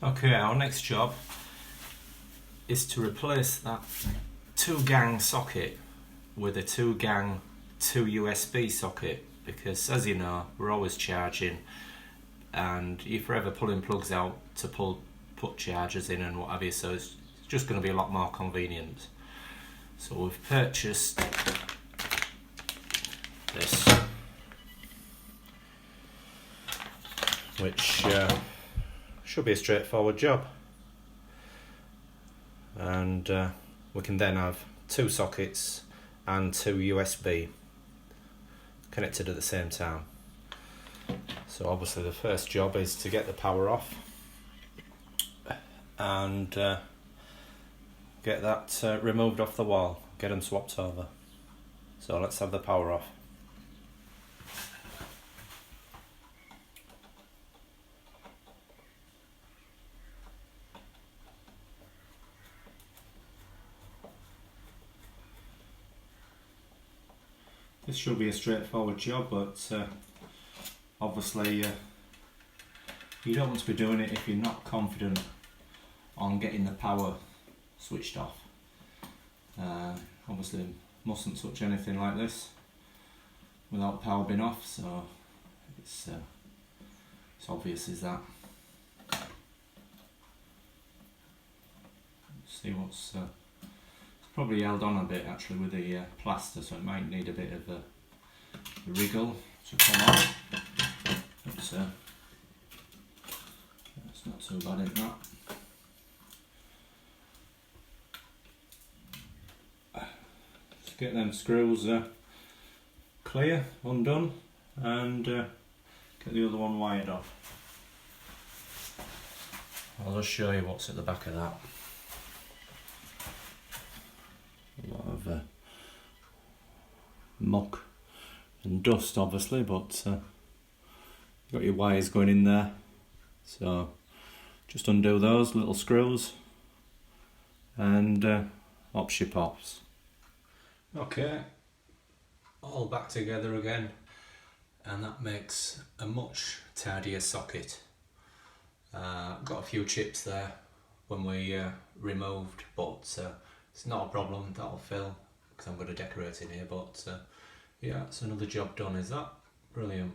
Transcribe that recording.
Okay, our next job is to replace that 2-gang socket with a 2-gang 2 USB socket, because as you know we're always charging and you're forever pulling plugs out to put chargers in and what have you, so it's just going to be a lot more convenient. So we've purchased this, which should be a straightforward job, and we can then have 2 sockets and 2 USB connected at the same time. So obviously the first job is to get the power off and get that removed off the wall, get them swapped over. So let's have the power off. This should be a straightforward job, but obviously you don't want to be doing it if you're not confident on getting the power switched off. Obviously mustn't touch anything like this without the power being off, so it's obvious as that. See what's it's probably held on a bit actually with the plaster, so it might need a bit of a wriggle to come off. It's not too bad in that. Let's get them screws clear, undone, and get the other one wired off. I'll just show you what's at the back of that. A lot of muck and dust obviously, but you've got your wires going in there, so just undo those little screws and ops your pops. Okay, all back together again, and that makes a much tidier socket. Got a few chips there when we removed, but it's not a problem, that'll fill because I'm going to decorate in here, but yeah, it's another job done, is that? Brilliant.